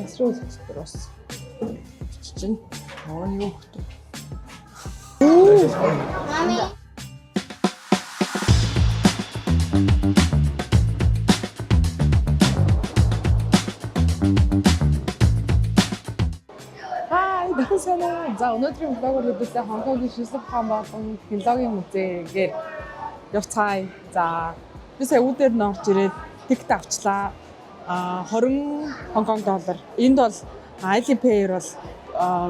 Асруу зүгээр бас. Чинь аа юу хөтөө. Мами. За өнөөдрийн влогоор хэдүүлээ Хонконгийн Шишин хаан болон технологийн музейгээр явцгаая. За би сая үүдээр нь орж ирээд тикет авчлаа. 20 Хонконг доллар. Энд бол Alipay-ээр бол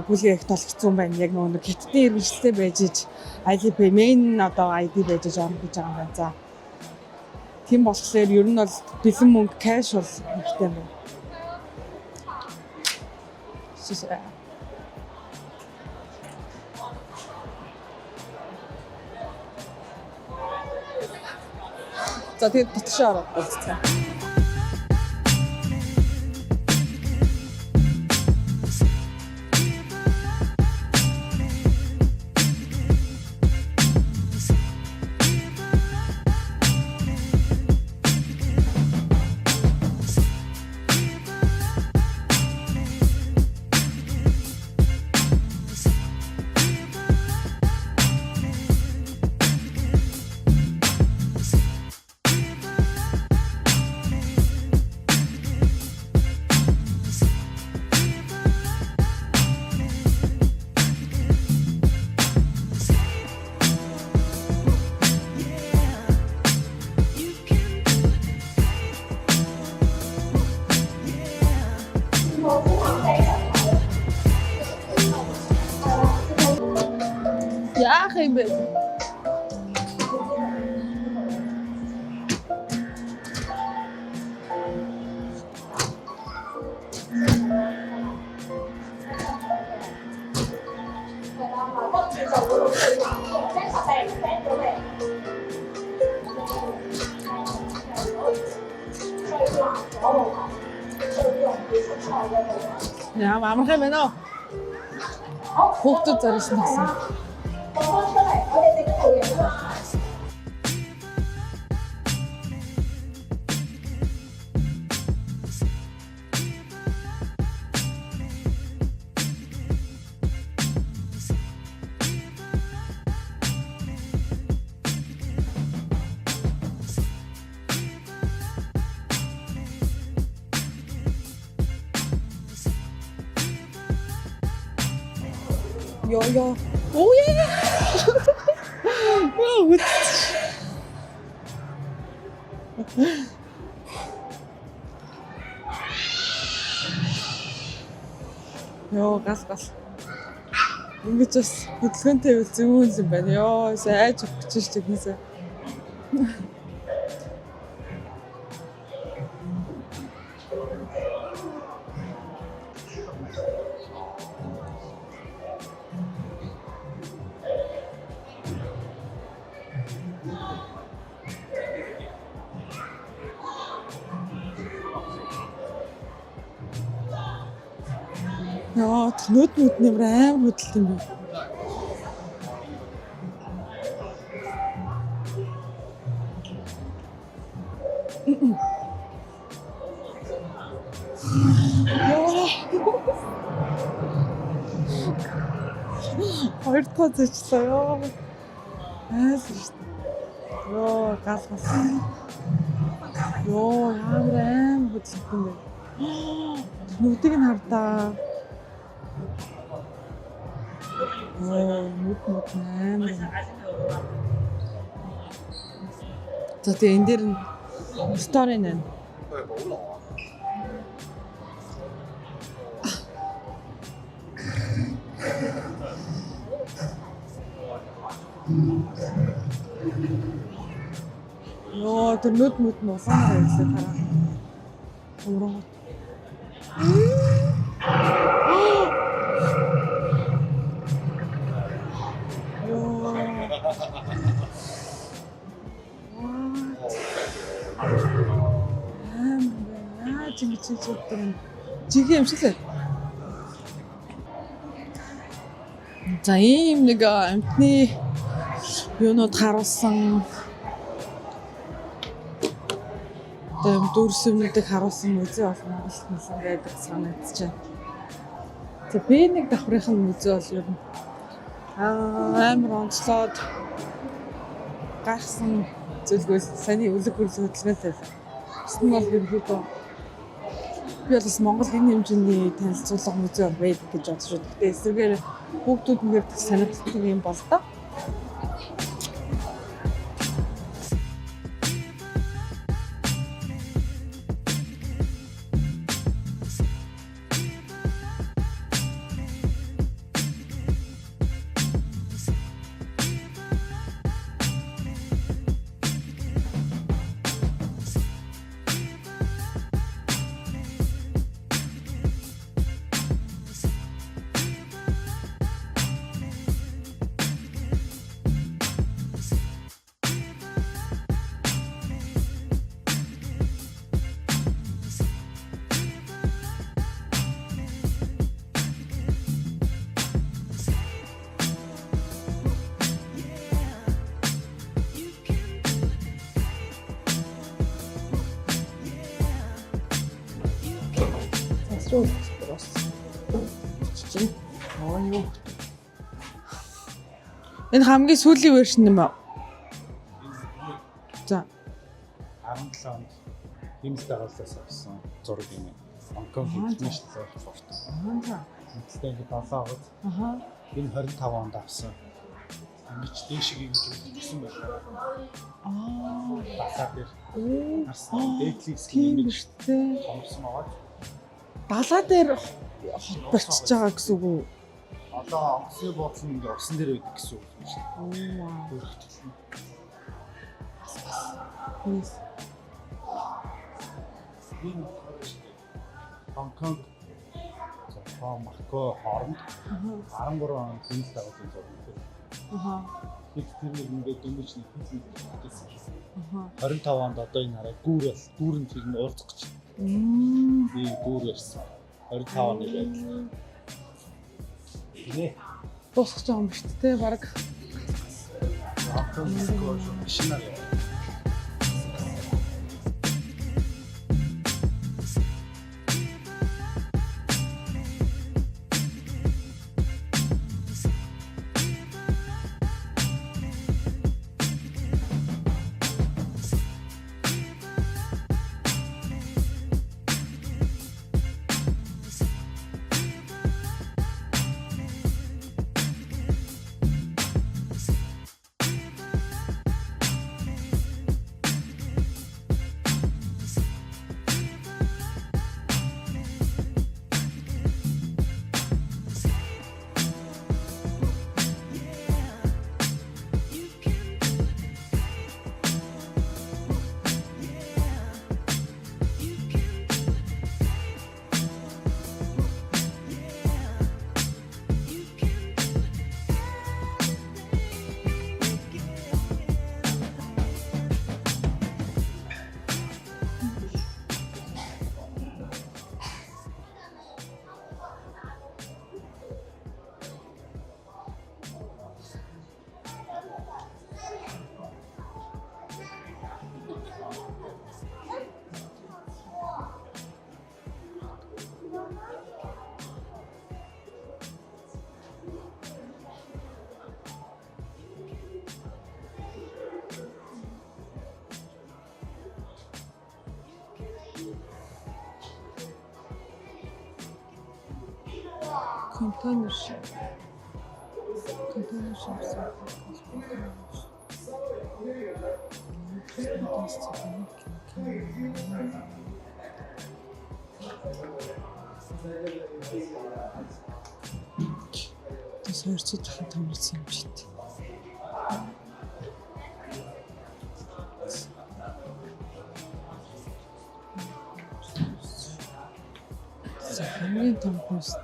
гүйлгээ их толгцсон байна. Яг нөгөө хятадны иргэншилтэй байж иж Alipay main одоо ID байж иж орно гэж байгаа юм байна. За тийм болохоор ер нь бол бэлэн мөнгө cash бол хэрэгтэй юм байна. За тэгээд дотгошоо ороод болцсон. Яах юм бэ? Яа, амархан байна уу? Хүүхдүүд зориулсан гэсэн. Yo. Oh yeah. Wow. Йоо, гас. Ингэж бас хөдөлгөөнтэй үйл зөвүүн юм байна. Йоо, айж өгч ш тэгнээсээ. Яа, нүд нэмэр амар хөдөлт юм байна. Хоёр дахь зочлоо ёо. Айл шүү дээ. Ёо, гал. Ёо, амар хөдөлт юм байна. Нүдийг нь хардаа. Нүд амар. За тэгээ энэ дээр нь стори нэ. Ёо, тэр нүд нь усаар хэлсэн тараа. Уруу. Жигээ юм шиг л. За ийм нэг амтны юунууд харуулсан. одоо юм дүрсэмнүүдийг харуулсан музей бол Монголд нэлээд байдаг санагдчихэв. Тэгээ би нэг давхрынхын музей бол ер нь амар онцлоод гарсан зүйлгээс саний өлөг хөрөлг хөдөлгөөнтэй. Гэсэн нь бол ерөнхийдөө би бас Монгол энэ хэмжээний танилцуулга музей байдаг гэж бодож байна. Тэгээ эсрэгээр хүүхдүүд нэгээр сонирхолтой юм бол та. Энэ хамгийн сүүлийн вершн юм аа. За 17 онд Хэмстэй хаалцаас авсан зураг юм. Онкон хэмжээтэй фото. За. Эцэстээ 7 аваад. Энэ 25 онд авсан. Ингэж дэшиг ингэж үлдсэн байна. Басаа дээр. Арсан дээдлийсгийн имиж томсон аваад. Далаа дээр хот барьчихж байгаа гэсэн үг үү? Одоо онгоцны буудлын ингээ усан дээр байдаг гэсэн үг юм шиг. Энэ Хонконг Мако хооронд 13 он хэмжээ дагуулсан зураг нэ. Их тэр нэг ингээ дөнгөж нэг хийсэн гэсэн. 25 онд одоо энэ хараа гүүрэн тэр нь уулзах гэж. Би гүүр ярьсан. 25 оны байдал. Нэ. Дуусах юм биш үү? Бараг. Шинээр. Контейнер шиг. Tas хоёрцоо дахин томилсон юм шиг. За хамгийн том пост.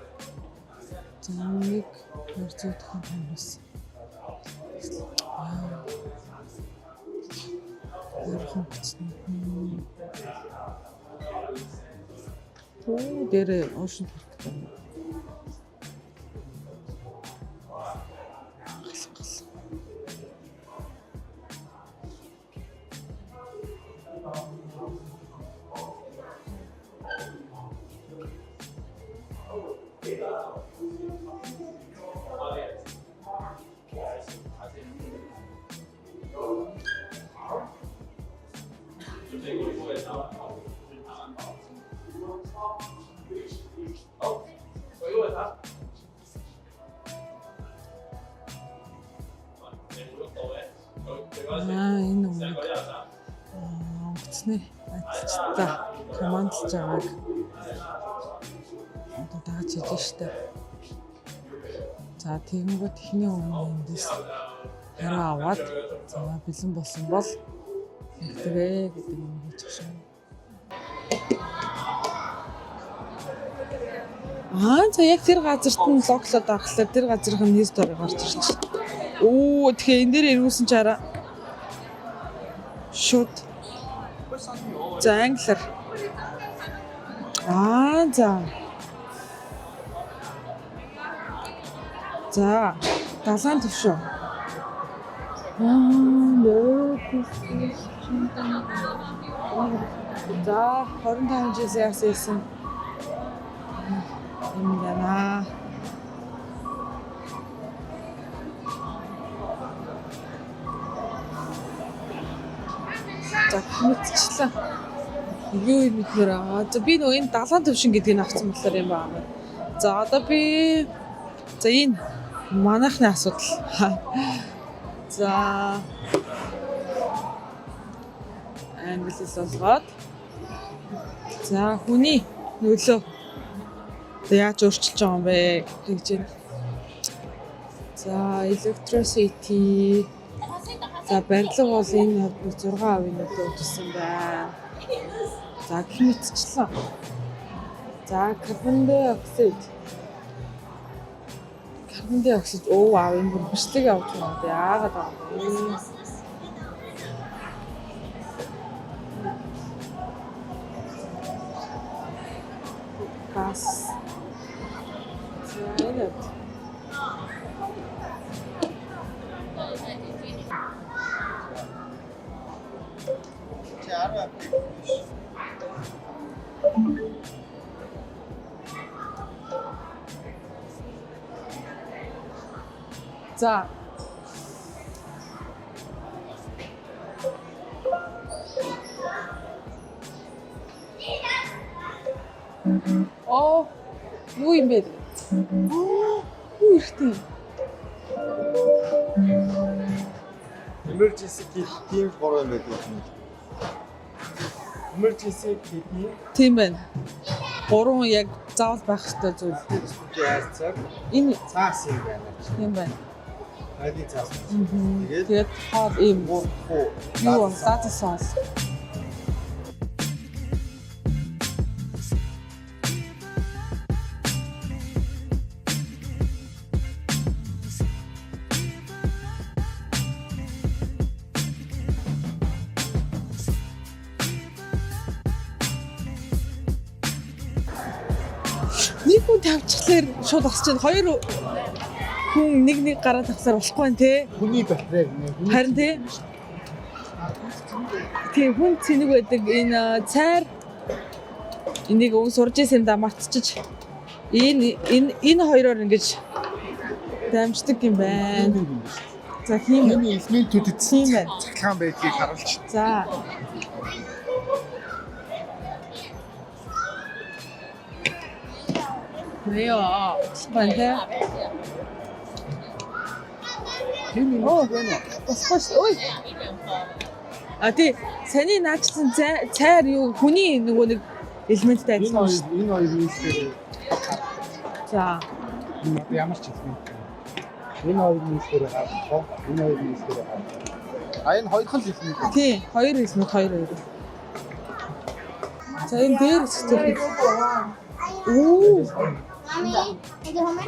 Нэг хоёрцоо дахин томилсон. Ярхан бичсэн. Оо дээр Ocean Park гэдэг. Энэ үнэг онгоцны ажилчтай командлж байгааг одоо дааж хийж штэ. За тэгэнгүүт ихний өмнө эндээс хараа аваад за бэлэн болсон бол тэгвэ гэдэг юм хийж байна. За яг тэр газарт нь логлоод авахлаа тэр газрын нэр дор гарч ирчих. Оо тэгэхээр энэ дээр ирүүлсэн ч араа шууд за англиар за далайн төвшөө за 25 жилээс яасан юм байна. За мэдчихлээ. Юу юм бэ? За би нөгөө энэ далайн төвшин гэдгийг авсан болохоор юм байна. За одоо би за энэ манайхны асуудал. За англиас олгоод за хүний нөлөө яаж өөрчилж байгаа юм бэ гэж байна. За electricity за барилга бол энэ 6% нөлөө үзсэн байна. За хэмэтчлээ. За carbon dioxide энэ бичлэг авч байгаа. Яагаад вэ? Газ. За За. Юу юм бэ? Юу ихтэй? Emergency kit team 3 юм байдаг юм. Emergency kit тийм байна. 3 яг заавал байх хэрэгтэй зүйл. яаж Энэ цаас юм байна. тийм байна. Айди цаас. Тэгээд хоол ийм юу статусаас нэг хүн тавьчихлаар шууд асч чинь хоёр хүн нэг гараад тавсаар болохгүй байна те. Хүний батарейг нэ. Харин те. Тийм хүн цэник байдаг энэ цайр энийг өн сурж исэн да мартчих. Энэ хоёроор ингэж дамждаг юм байна. За тийм энэ элементүүд тийм байна. цахилгаан байдгийг харуулж. За. 왜요? 스파인데? 스파시, ой! саний наачсан цайр юу хүний нөгөө нэг элементтэй адилхан шүү. Энэ хоёр нийслэлээр. За. Ямар ч элемент. Энэ хоёр нийслэлээр гаргах. Энэ хоёр нийслэлээр гаргах. Энэ хоёрхан элемент. Тий, хоёр элемент хоёр. За энэ дээр сэтгэх. Оо. Mami, 이거 하면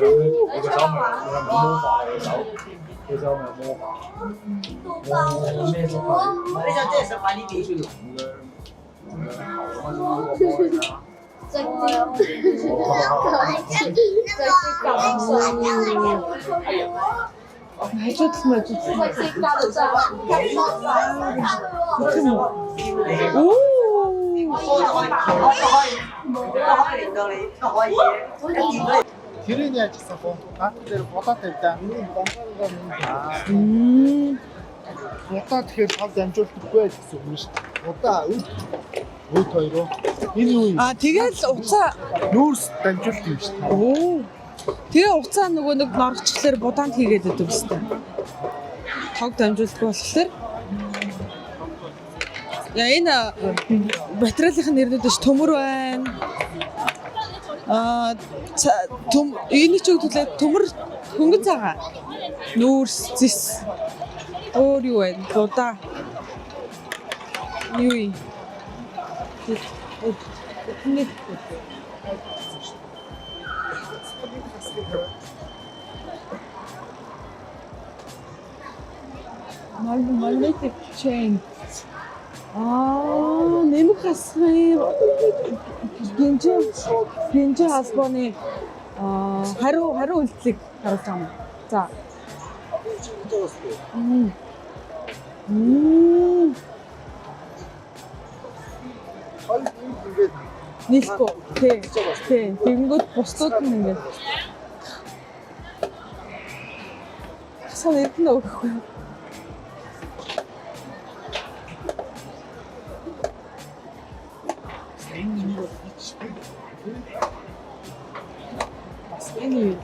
тэрийг яаж хийсэн бэ? Наад дээр бодоо тавьдаа. Удаа тэгэхээр тав дамжуулдаггүй гэсэн үг шүү дээ. Удаа Өөд хоёроо. Энэ юу юм? тэгэл уцаа Нүүрс дамжуулт юм шүү дээ. оо. Тэгээ уцаа нөгөө нэг норгочлоор будаанд хийгээд өгдөг өстэй. Тог дамжуулдаг болохоор энэ материалын нэрнүүд ш төмөр байна. Энэ ч үгдүүлээ төмөр хөнгөн цагаан. Нүүрс зис. Өөр юу вэ? Дудаа. Юу юм? Нэг magnetic chain. Нэмэх хасгын гинжи холбооны хариу үйлдэлийг харуулсан юм. За. Нийлэхгүй. Тий. Тэгэнгүүт бусдууд нь ингээд хасаа эднэ өгөхгүй. Энэ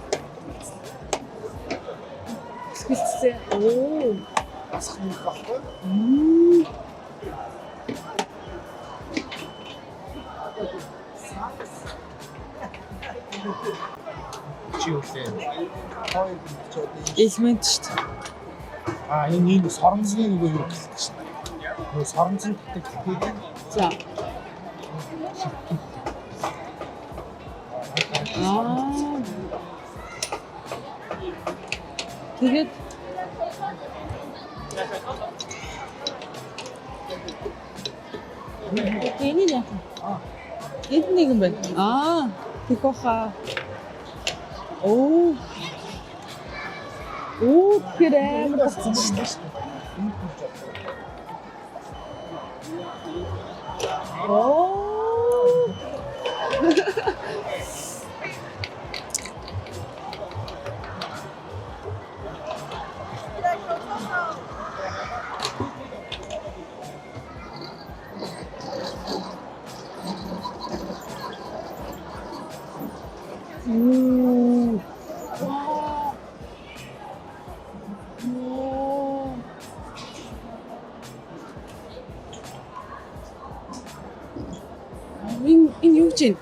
сквицээ. Оо. Асхан баггүй. Чи үлээ. Элемент шүү дээ. Энэ соромжны нөгөө юу гэсэн чинь. Нөгөө соромжны тэтгэл. За. Тэгээд энэ яах вэ? Энд нэг юм байна. Тэг баха. Оо. Тэгэхээр амар болсон шүү дээ. Энэ юу чинь?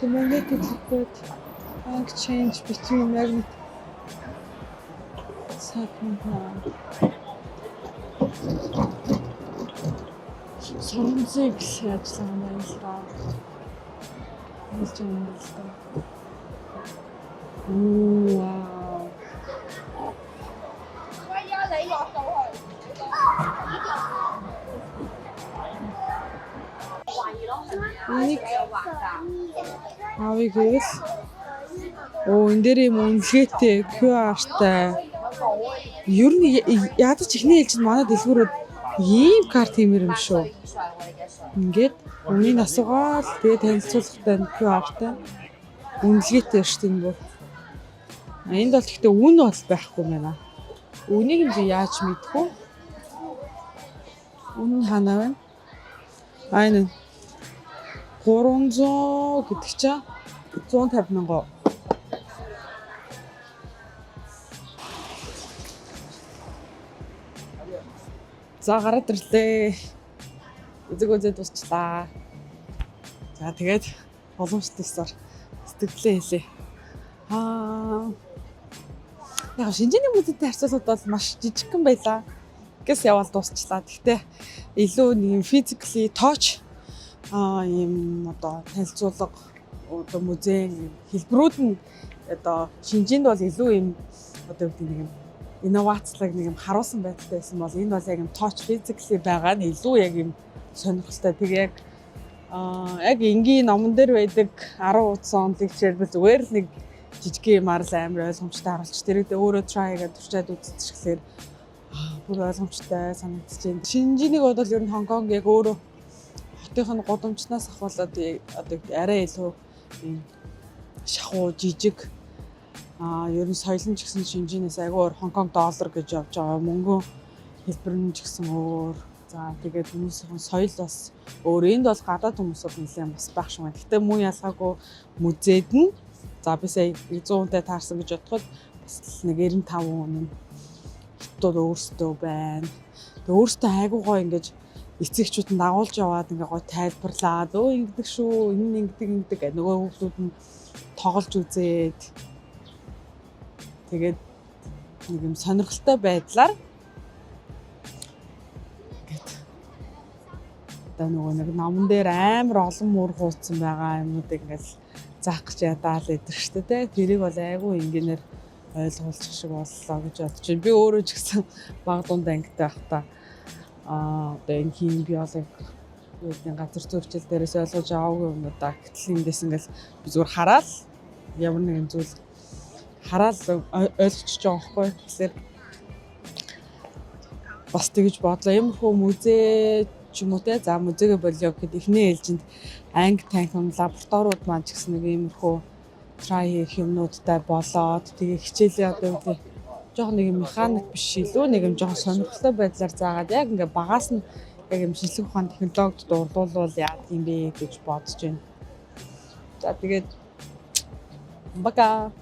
The magnetic field exchange between magnet соромжийг ажилласан юм байна л да. Энэ ч юм л да. Вау. Энийг авъя гэвэл энэ дээр юм үнэлгээтэй QR-тай. Ер нь ядаж ихний ээлжинд манай дэлгүүрүүд ийм карт хиймэр юм шүү. Ингээд үнийн асуугаал тэгээ танилцуулгатай QR-тай үнэлгээтэй шүү дээ энэ. Энд бол гэхдээ үн бол байхгүй байна. Үнийг нь би яаж мэдэх вэ? Үн ханаа байна? Энэ 300 гэдэг чинь 150,000. За гараад ирлээ. Үзэг дуусчлаа. За тэгээд боломжтойсоор сэтгэлээ хэлээ. Яг шинжээний мөдөдтэй харьцуулбал бол маш жижигхэн байлаа. Гэс явал дуусчлаа. Гэхдээ илүү нэг юм physically touch ийм одоо танилцуулга одоо музейн хэлбэрүүд нь одоо шинжээнд бол илүү юм одоо нэг юм инновацлаг нэг юм харуулсан байдалтай байсан бол энэ бол яг юм touch physically байгаа нь илүү яг юм сонирхолтой. Тэг яг энгийн номон дээр байдаг 10 удсан лекцээр зүгээр л нэг жижиг юмар л амар ойлгомжтой харуулж тэрийг өөрөө try гэдэг туршаад үзчихлээр бүр ойлгомжтой санагдаж байна. Шинжээнийг бол ер нь Хонконг яг өөрөө хотын гудамжнаас ахвалаад одоо арай илүү юм шахуу жижиг ер нь соёлын ч гэсэн шинжээнээс айгүй өөр Хонконг доллар гэж явж байгаа. Мөнгөн хэлбэр нь ч гэсэн өөр. За тэгээд хүмүүсийн соёл бас өөр энд бол гадаад хүмүүс бол нэлээд бас байх шиг байна. Гэтэ мөн ялгаагүй музейд нь за би сая 100 хүнтэй таарсан гэж бодоход бас нэг 95 хүн хятад өөрсдөө байна. Тэгээд өөрсдөө айгуу гоё ингэж эцэгчүүд нь дагуулж яваад ингээ гоё тайлбарлаад өө ингэдэг шүү, энэ ингэдэг гэх нөгөө хүмүүсүүд нь тоглож үзээд тэгээд нэг юм сонирхолтой байдлаар одоо нөгөө нэг номон дээр амар олон мөр хуудсан байгаа юмнуудыг ингээл заах гэж ядаал идэх штэ тэ. Тэрийг бол айгүй ингээнээр ойлгуулчих шиг боллоо гэж бодож байна. Би өөрөө ч гэсэн баг дунд ангитай байхдаа одоо энэ хим биологи үүдний газар зүйн хичээл дээрээс ойлгож аваагүй юмудаа гэтэл эндээс ингээл би зүгээр хараад ямар нэгэн зүйл хараад ойлгочихж байгаа байхгүй. Тэгэхээр бас тэгж бодлоо. Иймэрхүү музей ч юм уу те. За музейгээ болио гэхэд эхний ээлжинд анги танхим лабораториуд маань ч гэсэн нэг иймэрхүү try хийх юмнуудтай болоод тэгээ хичээлээ одоо үгүй жоохон нэг механик биш илүү нэг юм жоохон сонирхолтой байдлаар заагаад яг ингээ багаас нь яг юм шинжлэх ухааны технологид дурлуулвал яа гэм бэ гэж бодож байна. За тэгээд бака